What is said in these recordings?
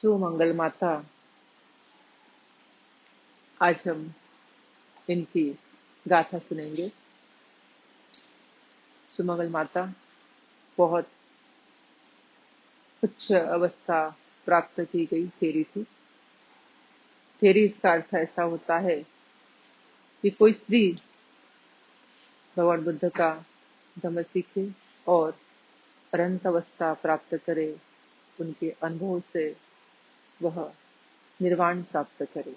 सुमंगल माता, आज हम इनकी गाथा सुनेंगे। सुमंगल माता बहुत उच्च अवस्था प्राप्त की गई थेरी थी। थेरी इसका अर्थ ऐसा होता है कि कोई स्त्री भगवान बुद्ध का धम्म सीखे और अनंत अवस्था प्राप्त करे, उनके अनुभव से वह निर्वाण प्राप्त करे।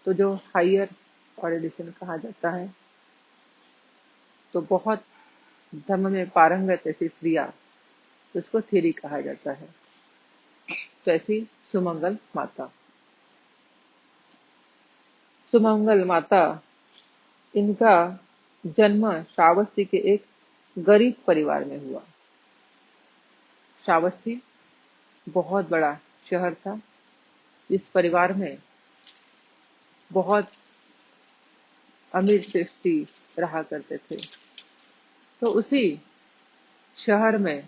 तो जो हायर ऑर्डिनेशन कहा जाता है, तो बहुत धम्म में पारंगत ऐसी स्त्रियां, उसको थेरी कहा जाता है। तो ऐसी सुमंगल माता, सुमंगल माता, इनका जन्म श्रावस्ती के एक गरीब परिवार में हुआ। श्रावस्ती बहुत बड़ा शहर था। इस परिवार में बहुत अमीर श्रेष्ठी रहा करते थे। तो उसी शहर में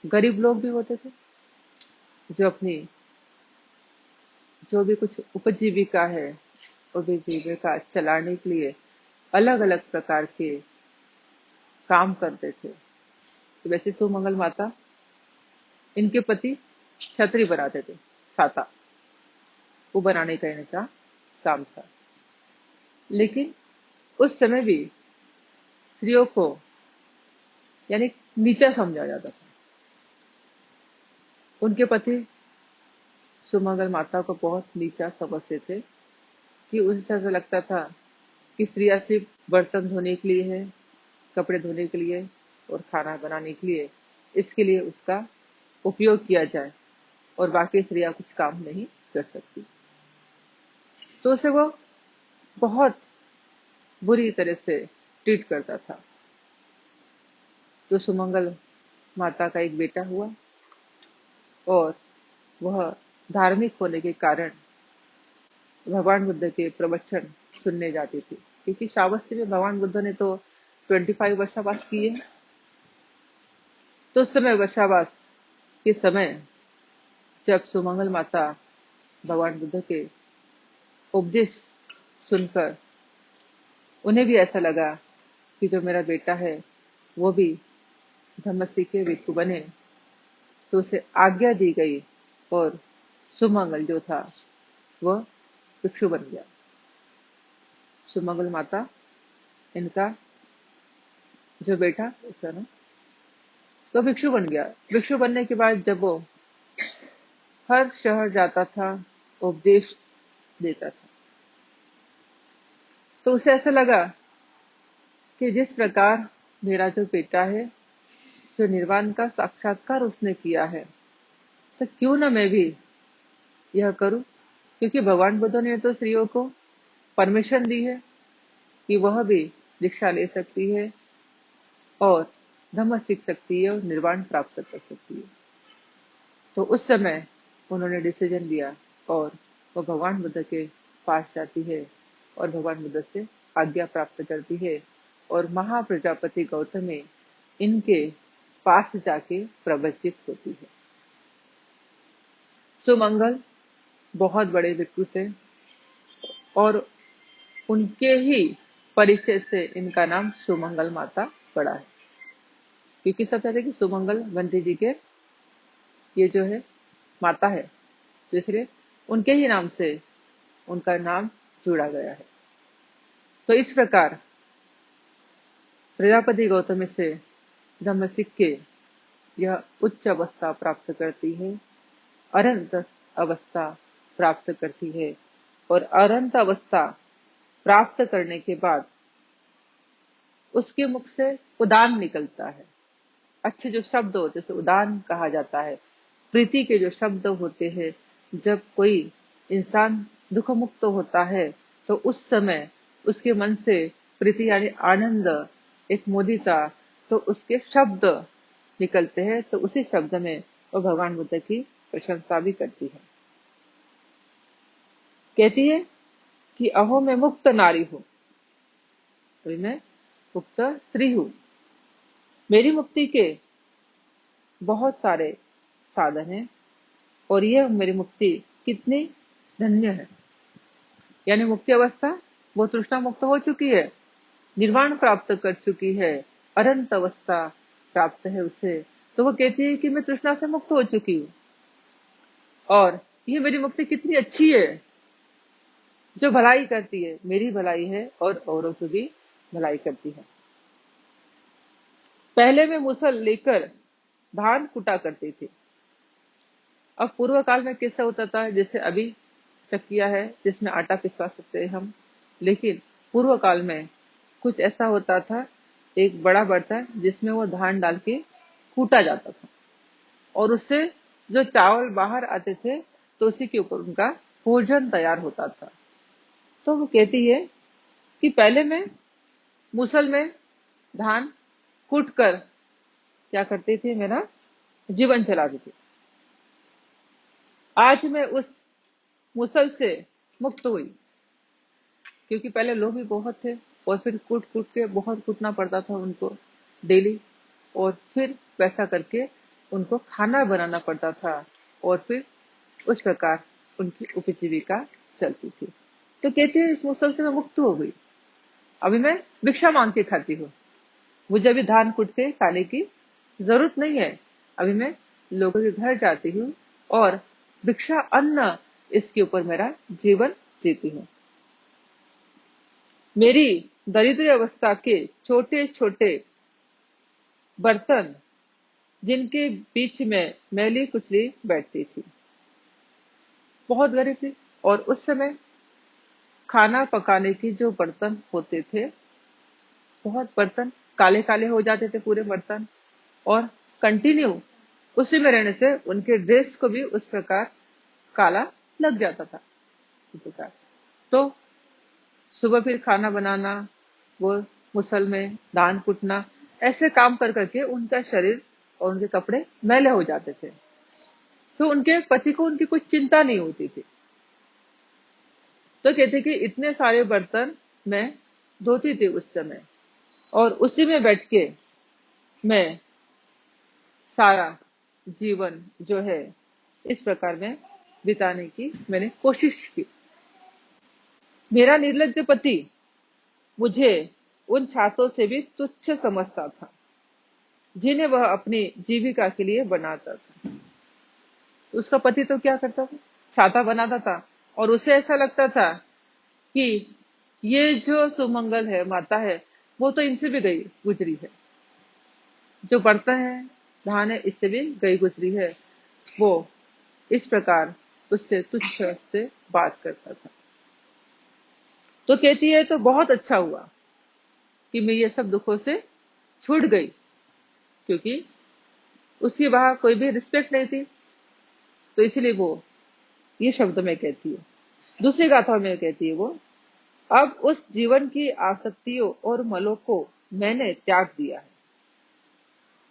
गरीब लोग भी होते थे, जो अपनी जो भी कुछ उपजीविका है, उपजीविका चलाने के लिए अलग अलग प्रकार के काम करते थे। तो वैसे सुमंगल माता, इनके पति छतरी बनाते थे, छाता वो बनाने का इनका काम था। लेकिन उस समय भी स्त्रियों को यानी नीचा समझा जाता था। उनके पति सुमंगल माता को बहुत नीचा समझते थे कि उनसे ऐसा लगता था कि स्त्रियां सिर्फ बर्तन धोने के लिए है, कपड़े धोने के लिए और खाना बनाने के लिए, इसके लिए उसका उपयोग किया जाए और बाकी स्त्रियां कुछ काम नहीं कर सकती। तो उसे वो बहुत बुरी तरह से ट्रीट करता था। तो सुमंगल माता का एक बेटा हुआ और वह धार्मिक होने के कारण भगवान बुद्ध के प्रवचन सुनने जाती थी, क्योंकि श्रावस्ती में भगवान बुद्ध ने तो 25 वर्षावास किए। तो उस समय वर्षावास के समय जब सुमंगल माता भगवान बुद्ध के उपदेश सुनकर उन्हें भी ऐसा लगा कि जो मेरा बेटा है वो भी धम्म सीखे, भिक्षु बने, तो उसे आज्ञा दी गई और सुमंगल जो था वह भिक्षु बन गया। सुमंगल माता, इनका जो बेटा उसका ना तो भिक्षु बन गया। भिक्षु बनने के बाद जब वो हर शहर जाता था, उपदेश देता था, तो उसे ऐसा लगा कि जिस प्रकार मेरा जो बेटा है, जो निर्वाण का साक्षात्कार उसने किया है, तो क्यों ना मैं भी यह करूं। क्योंकि भगवान बुद्ध ने तो स्त्रियों को परमिशन दी है कि वह भी दीक्षा ले सकती है और धम्म सीख सकती है और निर्वाण प्राप्त कर सकती है। तो उस समय उन्होंने डिसीजन लिया और वो भगवान बुद्ध के पास जाती है और भगवान बुद्ध से आज्ञा प्राप्त करती है और महाप्रजापति गौतमी इनके पास जाके प्रवचित होती है। सुमंगल बहुत बड़े भिक्षु थे और उनके ही परिचय से इनका नाम सुमंगल माता पड़ा है, क्योंकि सब कहते हैं कि सुमंगल बंटी जी के ये जो है माता है, इसलिए उनके ही नाम से उनका नाम जोड़ा गया है। तो इस प्रकार प्रजापति गौतमी से धम्म सीख के यह उच्च अवस्था प्राप्त करती है, अनंत अवस्था प्राप्त करती है और अनंत अवस्था प्राप्त करने के बाद उसके मुख से उदान निकलता है। अच्छे जो शब्द होते हैं, जैसे उदान कहा जाता है, प्रीति के जो शब्द होते हैं, जब कोई इंसान दुख मुक्त होता है तो उस समय उसके मन से प्रीति यानी आनंद, एक मोदिता, तो उसके शब्द निकलते हैं। तो उसी शब्द में वो भगवान बुद्ध की प्रशंसा भी करती है। कहती है कि अहो मैं मुक्त नारी हूं, तो मैं मुक्त स्त्री हूं। मेरी मुक्ति के बहुत सारे साधन हैं, और यह मेरी मुक्ति कितनी धन्य है। यानी मुक्ति अवस्था, वो तृष्णा मुक्त हो चुकी है, निर्वाण प्राप्त कर चुकी है, अनंत अवस्था प्राप्त है उसे। तो वो कहती है कि मैं तृष्णा से मुक्त हो चुकी हूँ और ये मेरी मुक्ति कितनी अच्छी है, जो भलाई करती है, मेरी भलाई है और औरों की भी भलाई करती है। पहले मैं मुसल लेकर धान कुटा करती थी। अब पूर्व काल में कैसा होता था, जैसे अभी चक्किया है जिसमें आटा पिसवा सकते हैं हम, लेकिन पूर्व काल में कुछ ऐसा होता था, एक बड़ा बर्तन जिसमें वो धान डाल के कूटा जाता था और उससे जो चावल बाहर आते थे तो उसी के ऊपर उनका भोजन तैयार होता था। तो वो कहती है कि पहले मैं मुसल में धान कूट कर क्या करती थी, मेरा जीवन चलाती थी। आज मैं उस मुसल से मुक्त हुई, क्योंकि पहले लोग भी बहुत थे और फिर कूट कूट के बहुत कूटना पड़ता था उनको डेली, और फिर वैसा करके उनको खाना बनाना पड़ता था और फिर उस प्रकार उनकी उपजीविका चलती थी। तो कहते हैं इस मुसल से मैं मुक्त हो गई, अभी मैं भिक्षा मांग के खाती हूँ, मुझे अभी धान कूट के खाने की जरूरत नहीं है, अभी मैं लोगों के घर जाती हूँ और भिक्षा अन्न इसके ऊपर मेरा जीवन जीती हूँ। मेरी दरिद्र अवस्था के छोटे छोटे बर्तन जिनके बीच में मैली कुचली बैठती थी, बहुत गरीब थी, और उस समय खाना पकाने की जो बर्तन होते थे, बहुत बर्तन काले काले हो जाते थे पूरे बर्तन, और कंटिन्यू उसी में रहने से उनके ड्रेस को भी उस प्रकार काला लग जाता था इस प्रकार। तो सुबह फिर खाना बनाना, वो मुसल में धान कुटना, ऐसे काम कर करके उनका शरीर और उनके कपड़े मैले हो जाते थे। तो उनके पति को उनकी कुछ चिंता नहीं होती थी। तो कहते कि इतने सारे बर्तन मैं धोती थी उस समय, और उसी में बैठ के मैं सारा जीवन जो है इस प्रकार में बिताने की मैंने कोशिश की। मेरा निर्लज्ज पति मुझे उन छातों से भी तुच्छ समझता था जिन्हें वह अपनी जीविका के लिए बनाता था। तो उसका पति तो क्या करता था, छाता बनाता था, और उसे ऐसा लगता था कि ये जो सुमंगल है, माता है, वो तो इनसे भी गई गुजरी है, जो बर्तन है, धान है, इससे भी गई गुजरी है। वो इस प्रकार उससे तुच्छ से बात करता था। तो कहती है तो बहुत अच्छा हुआ कि मैं ये सब दुखों से छूट गई, क्योंकि उसकी वहां कोई भी रिस्पेक्ट नहीं थी, तो इसलिए वो ये शब्द में कहती है। दूसरी गाथा में कहती है वो, अब उस जीवन की आसक्तियों और मलों को मैंने त्याग दिया है।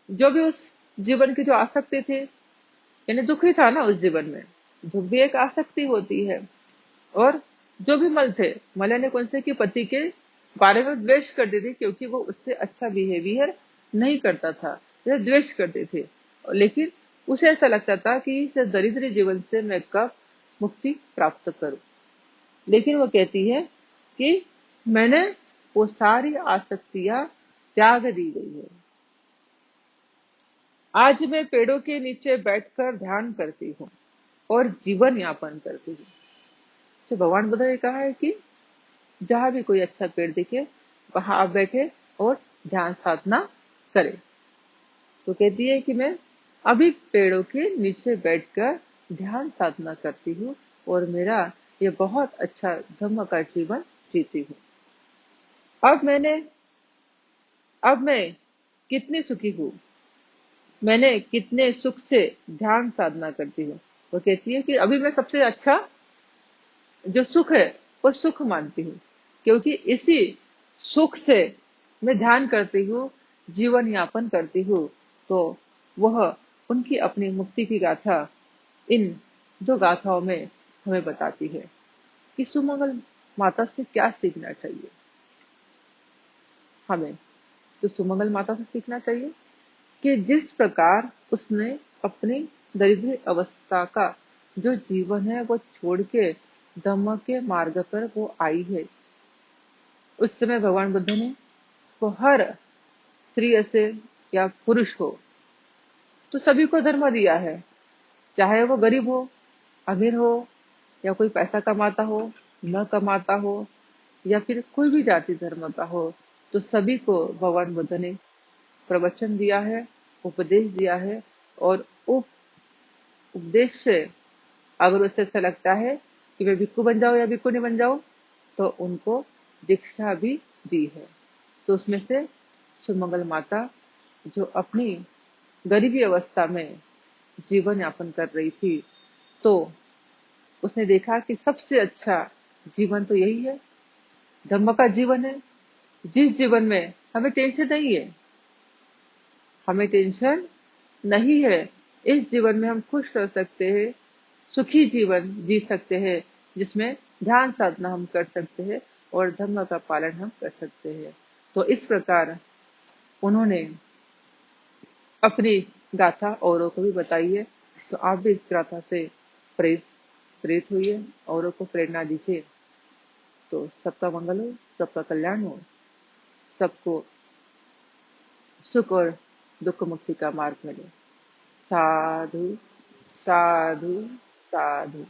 जो भी उस जीवन की जो आसक्ति थी, यानी दुख ही था ना उस जीवन में, दुख भी एक आसक्ति होती है। और जो भी मल थे, मल यानी कौन से, कि पति के बारे में द्वेष करती थी, क्योंकि वो उससे अच्छा बिहेवियर नहीं करता था, या द्वेष करते थे। लेकिन उसे ऐसा लगता था कि इस दरिद्र जीवन से मैं कब मुक्ति प्राप्त करूं। लेकिन वो कहती है कि मैंने वो सारी आसक्तियां त्याग दी गई है। आज मैं पेड़ों के नीचे बैठकर ध्यान करती हूँ और जीवन यापन करती हूँ। तो भगवान बुद्ध ने कहा है कि जहां भी कोई अच्छा पेड़ दिखे वहां आप बैठे और ध्यान साधना करें। तो कहती है कि मैं अभी पेड़ों के नीचे बैठकर ध्यान साधना करती हूँ और मेरा ये बहुत अच्छा धम्म का जीवन जीती हूँ। अब मैंने अब मैं कितनी सुखी हूँ, मैंने कितने सुख से ध्यान साधना करती हूँ। वो कहती है कि अभी मैं सबसे अच्छा जो सुख है वो सुख मानती हूँ, क्योंकि इसी सुख से मैं ध्यान करती हूँ, जीवन यापन करती हूँ। तो वह उनकी अपनी मुक्ति की गाथा इन दो गाथाओं में हमें बताती है कि सुमंगल माता से क्या सीखना चाहिए हमें। तो सुमंगल माता से सीखना चाहिए कि जिस प्रकार उसने अपनी दरिद्र अवस्था का जो जीवन है वो छोड़ के धम्म के मार्ग पर वो आई है। उस समय भगवान बुद्ध ने वो हर स्त्री से या पुरुष हो तो सभी को धर्म दिया है, चाहे वो गरीब हो, अमीर हो, या कोई पैसा कमाता हो, न कमाता हो, या फिर कोई भी जाति धर्म का हो, तो सभी को भगवान बुद्ध ने प्रवचन दिया है, उपदेश दिया है। और उपदेश से अगर उसे ऐसा लगता है कि वे भिक्खु बन जाओ या भिक्खुनी बन जाओ, तो उनको दीक्षा भी दी है। तो उसमें से सुमंगल माता जो अपनी गरीबी अवस्था में जीवन यापन कर रही थी, तो उसने देखा कि सबसे अच्छा जीवन तो यही है, धम्म का जीवन है, जिस जीवन में हमें टेंशन नहीं है। हमें टेंशन नहीं है, इस जीवन में हम खुश रह सकते हैं, सुखी जीवन जी सकते हैं, जिसमें ध्यान साधना हम कर सकते हैं और धर्म का पालन हम कर सकते हैं। तो इस प्रकार उन्होंने अपनी गाथा औरों को भी बताई है। तो आप भी इस गाथा से प्रेरित प्रेरित हुई, औरों को प्रेरणा दीजिए। तो सबका मंगल हो, सबका कल्याण हो, सबको सुख और दुख मुक्ति का मार्ग मिले। साधु साधु साधु।